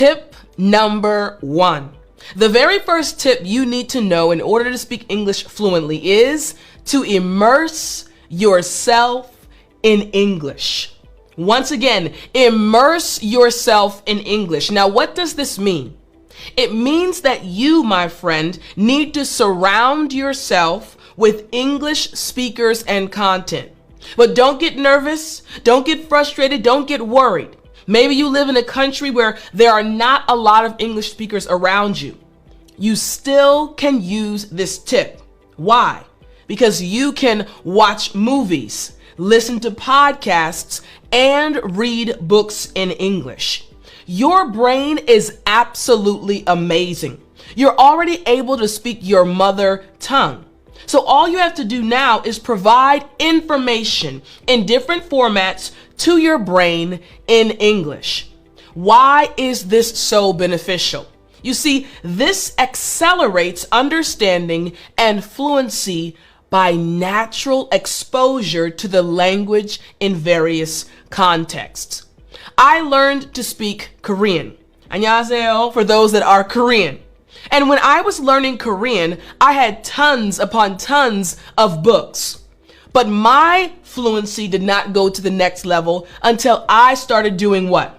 Tip number 1. The very first tip you need to know in order to speak English fluently is to immerse yourself in English. Once again, immerse yourself in English. Now, what does this mean? It means that you, my friend, need to surround yourself with English speakers and content. But don't get nervous, don't get frustrated, don't get worried. Maybe you live in a country where there are not a lot of English speakers around you. You still can use this tip. Why? Because you can watch movies, listen to podcasts, and read books in English. Your brain is absolutely amazing. You're already able to speak your mother tongue. So all you have to do now is provide information in different formats to your brain in English. Why is this so beneficial? You see, this accelerates understanding and fluency by natural exposure to the language in various contexts. I learned to speak Korean. 안녕하세요 for those that are Korean. And when I was learning Korean, I had tons upon tons of books. But my fluency did not go to the next level until I started doing what?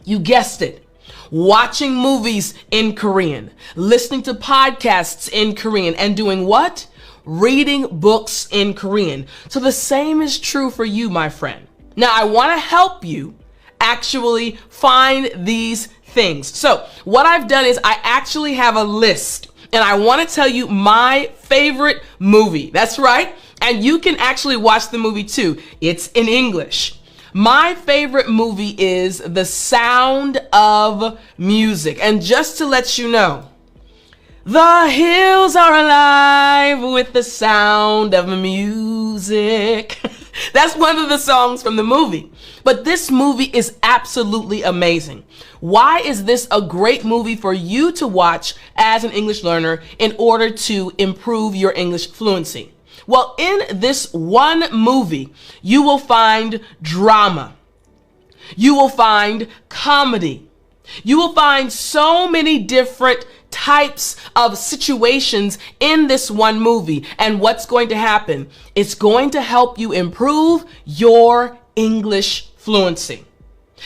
You guessed it. Watching movies in Korean, listening to podcasts in Korean, and doing what? Reading books in Korean. So the same is true for you, my friend. Now, I want to help you actually find these things. So what I've done is I actually have a list, and I want to tell you my favorite movie. That's right. And you can actually watch the movie too. It's in English. My favorite movie is The Sound of Music. And just to let you know, the hills are alive with the sound of music. That's one of the songs from the movie. But this movie is absolutely amazing. Why is this a great movie for you to watch as an English learner in order to improve your English fluency? Well, in this one movie, you will find drama. You will find comedy. You will find so many different types of situations in this one movie. And what's going to happen? It's going to help you improve your English fluency.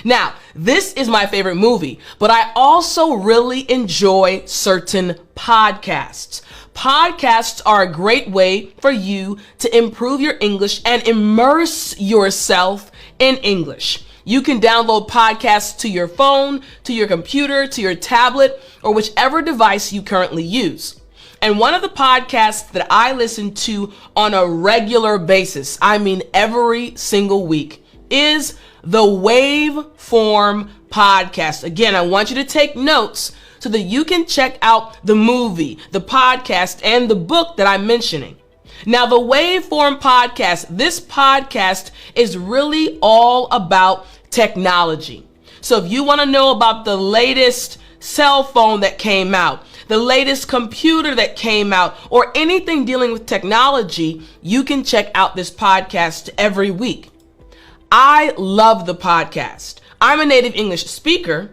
Now, this is my favorite movie, but I also really enjoy certain podcasts. Podcasts are a great way for you to improve your English and immerse yourself in English. You can download podcasts to your phone, to your computer, to your tablet, or whichever device you currently use. And one of the podcasts that I listen to on a regular basis, I mean every single week, is the Waveform podcast. Again, I want you to take notes so that you can check out the movie, the podcast, and the book that I'm mentioning. Now, the Waveform podcast, this podcast is really all about technology. So if you want to know about the latest cell phone that came out, the latest computer that came out, or anything dealing with technology, you can check out this podcast every week. I love the podcast. I'm a native English speaker,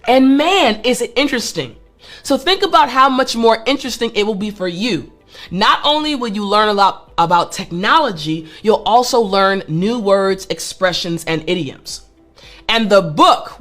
and man, is it interesting. So think about how much more interesting it will be for you. Not only will you learn a lot about technology, you'll also learn new words, expressions, and idioms. And the book,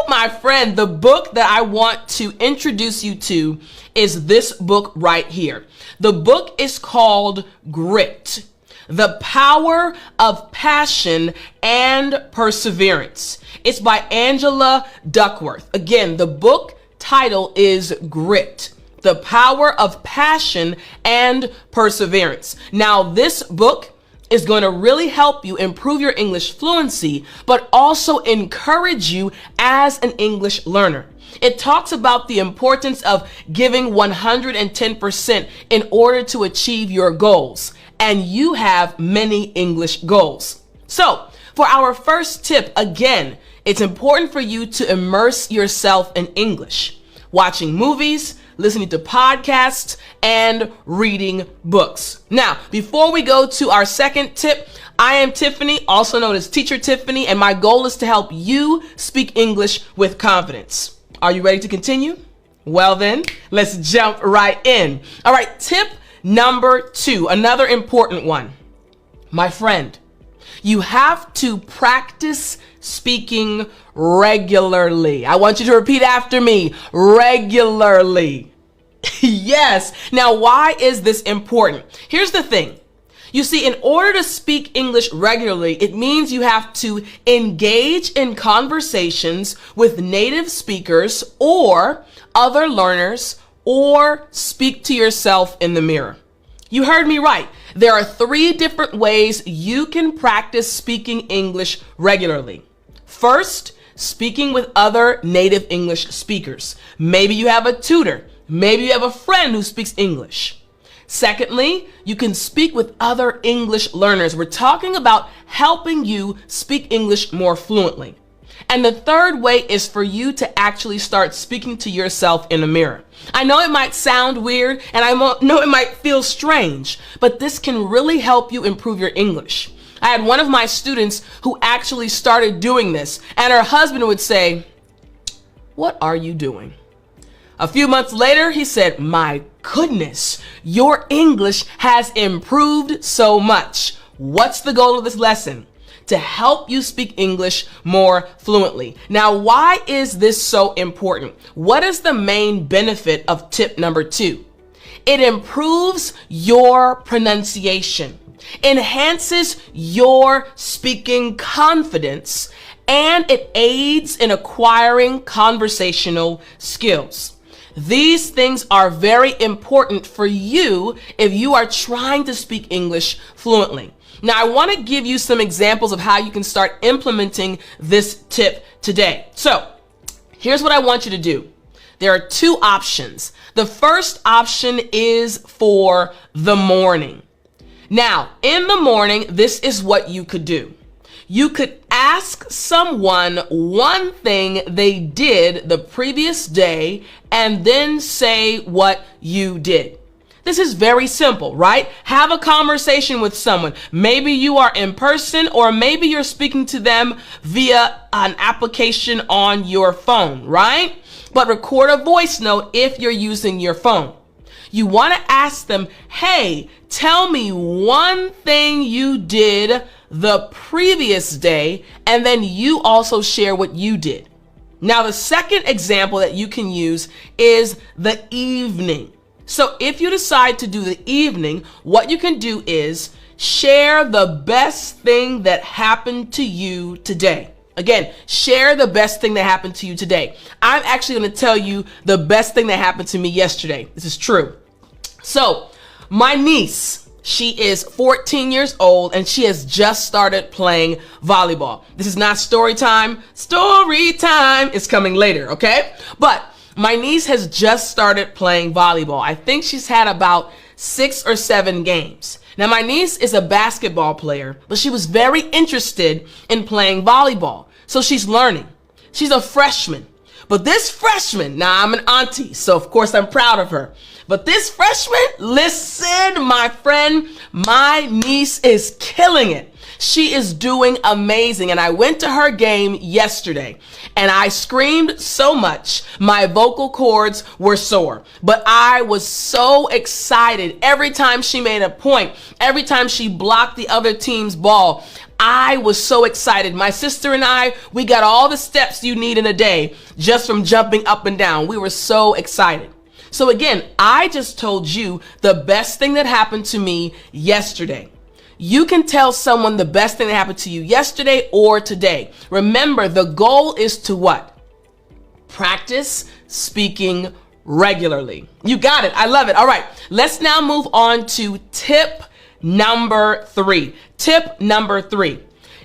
my friend, the book that I want to introduce you to is this book right here. The book is called Grit: The Power of Passion and Perseverance. It's by Angela Duckworth. Again, the book title is Grit: The Power of Passion and Perseverance. Now, this book is going to really help you improve your English fluency, but also encourage you as an English learner. It talks about the importance of giving 110% in order to achieve your goals. And you have many English goals. So, for our first tip, again, it's important for you to immerse yourself in English, watching movies, listening to podcasts, and reading books. Now, before we go to our second tip, I am Tiffany, also known as Teacher Tiffany, and my goal is to help you speak English with confidence. Are you ready to continue? Well then, let's jump right in. All right, tip number 2, another important one. My friend, you have to practice speaking regularly. I want you to repeat after me, regularly. Yes. Now, why is this important? Here's the thing. You see, in order to speak English regularly, it means you have to engage in conversations with native speakers or other learners, or speak to yourself in the mirror. You heard me right. There are 3 different ways you can practice speaking English regularly. First, speaking with other native English speakers. Maybe you have a tutor. Maybe you have a friend who speaks English. Secondly, you can speak with other English learners. We're talking about helping you speak English more fluently. And the third way is for you to actually start speaking to yourself in a mirror. I know it might sound weird and I know it might feel strange, but this can really help you improve your English. I had one of my students who actually started doing this, and her husband would say, "What are you doing?" A few months later, he said, "My goodness, your English has improved so much." What's the goal of this lesson? To help you speak English more fluently. Now, why is this so important? What is the main benefit of tip number 2? It improves your pronunciation, enhances your speaking confidence, and it aids in acquiring conversational skills. These things are very important for you if you are trying to speak English fluently. Now, I want to give you some examples of how you can start implementing this tip today. So, here's what I want you to do. There are 2 options. The first option is for the morning. Now, in the morning, this is what you could do. You could ask someone one thing they did the previous day and then say what you did. This is very simple, right? Have a conversation with someone. Maybe you are in person, or maybe you're speaking to them via an application on your phone, right? But record a voice note if you're using your phone. You want to ask them, "Hey, tell me one thing you did the previous day," and then you also share what you did. Now, the second example that you can use is the evening. So if you decide to do the evening, what you can do is share the best thing that happened to you today. Again, share the best thing that happened to you today. I'm actually going to tell you the best thing that happened to me yesterday. This is true. So my niece, she is 14 years old and she has just started playing volleyball. This is not story time. Story time is coming later, okay? But my niece has just started playing volleyball. I think she's had about 6 or 7 games. Now, my niece is a basketball player, but she was very interested in playing volleyball. So she's learning. She's a freshman. But this freshman, now I'm an auntie, so of course I'm proud of her. But this freshman, listen, my friend, my niece is killing it. She is doing amazing. And I went to her game yesterday and I screamed so much, my vocal cords were sore. But I was so excited every time she made a point, every time she blocked the other team's ball. I was so excited. My sister and I, we got all the steps you need in a day just from jumping up and down. We were so excited. So again, I just told you the best thing that happened to me yesterday. You can tell someone the best thing that happened to you yesterday or today. Remember, the goal is to what? Practice speaking regularly. You got it. I love it. All right. Let's now move on to tip number 3. Tip number 3.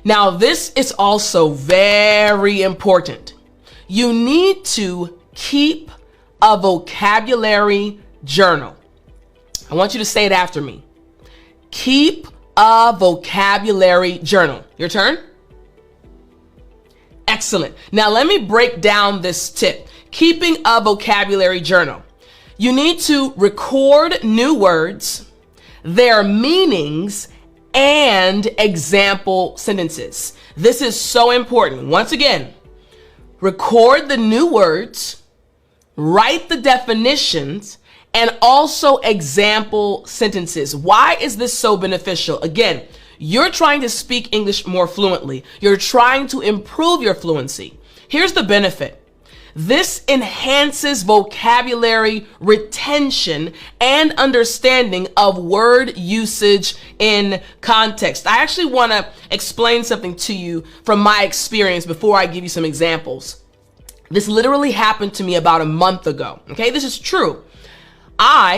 Now, this is also very important. You need to keep a vocabulary journal. I want you to say it after me. Keep a vocabulary journal. Your turn. Excellent. Now let me break down this tip. Keeping a vocabulary journal. You need to record new words, their meanings, and example sentences. This is so important. Once again, record the new words, write the definitions, and also example sentences. Why is this so beneficial? Again, you're trying to speak English more fluently. You're trying to improve your fluency. Here's the benefit. This enhances vocabulary retention and understanding of word usage in context. I actually want to explain something to you from my experience before I give you some examples. This literally happened to me about a month ago. Okay, this is true.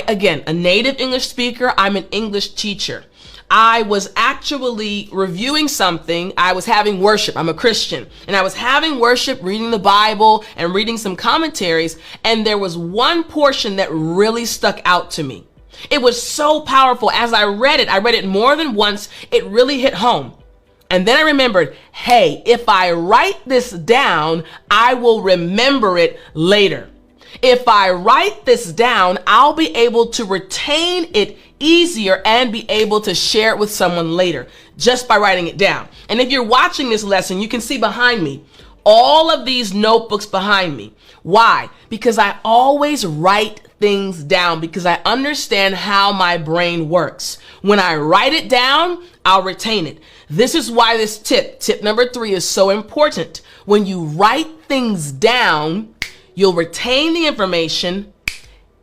Again, a native English speaker, I'm an English teacher. I was actually reviewing something. I was having worship. I'm a Christian. And I was having worship, reading the Bible and reading some commentaries. And there was one portion that really stuck out to me. It was so powerful. As I read it more than once. It really hit home. And then I remembered, hey, if I write this down, I will remember it later. If I write this down, I'll be able to retain it easier and be able to share it with someone later just by writing it down. And if you're watching this lesson, you can see behind me all of these notebooks behind me. Why? Because I always write things down because I understand how my brain works. When I write it down, I'll retain it. This is why this tip number 3 is so important. When you write things down, you'll retain the information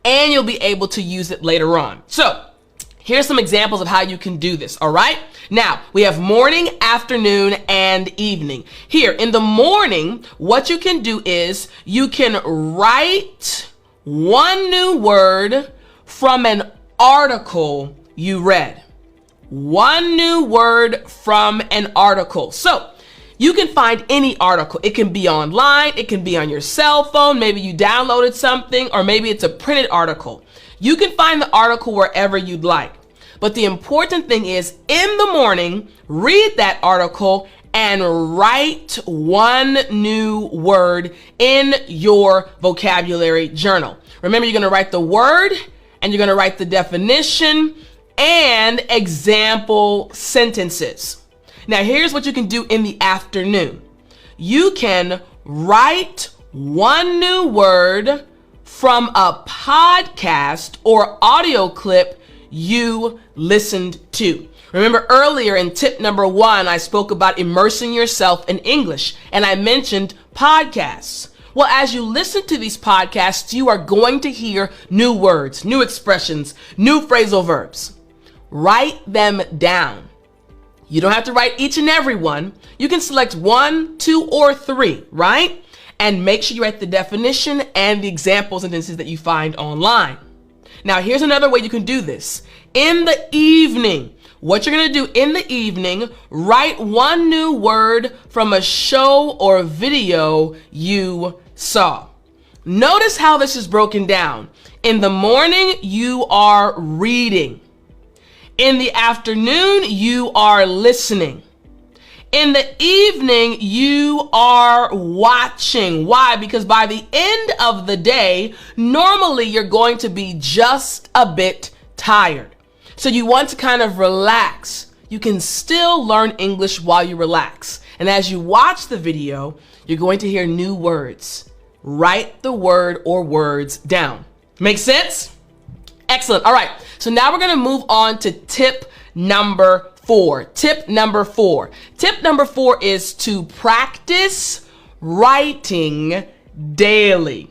and you'll be able to use it later on. So here's some examples of how you can do this, all right? Now, we have morning, afternoon, and evening. Here, in the morning, what you can do is you can write one new word from an article you read. One new word from an article. So, you can find any article. It can be online, it can be on your cell phone, maybe you downloaded something, or maybe it's a printed article. You can find the article wherever you'd like. But the important thing is, in the morning, read that article and write one new word in your vocabulary journal. Remember, you're going to write the word, and you're going to write the definition and example sentences. Now, here's what you can do in the afternoon. You can write one new word from a podcast or audio clip you listened to. Remember earlier in tip number 1, I spoke about immersing yourself in English, and I mentioned podcasts. Well, as you listen to these podcasts, you are going to hear new words, new expressions, new phrasal verbs. Write them down. You don't have to write each and every one. You can select 1, 2, or 3, right? And make sure you write the definition and the example sentences that you find online. Now, here's another way you can do this. In the evening, what you're going to do in the evening, write one new word from a show or video you saw. Notice how this is broken down. In the morning, you are reading. In the afternoon, you are listening. In the evening, you are watching. Why? Because by the end of the day, normally you're going to be just a bit tired. So you want to kind of relax. You can still learn English while you relax. And as you watch the video, you're going to hear new words. Write the word or words down. Make sense? Excellent. All right. So now we're going to move on to tip number 4. Tip number 4. Tip number 4 is to practice writing daily.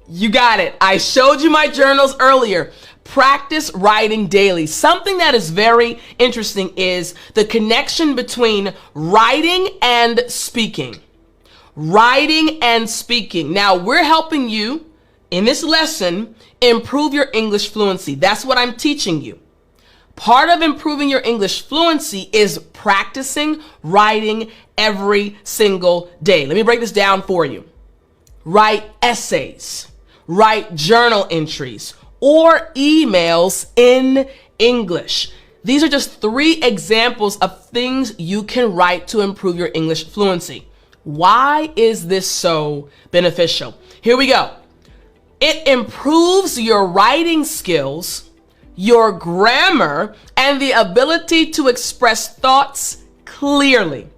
You got it. I showed you my journals earlier. Practice writing daily. Something that is very interesting is the connection between writing and speaking. Writing and speaking. Now, we're helping you in this lesson improve your English fluency. That's what I'm teaching you. Part of improving your English fluency is practicing writing every single day. Let me break this down for you. Write essays, write journal entries, or emails in English. These are just 3 examples of things you can write to improve your English fluency. Why is this so beneficial? Here we go. It improves your writing skills, your grammar, and the ability to express thoughts clearly.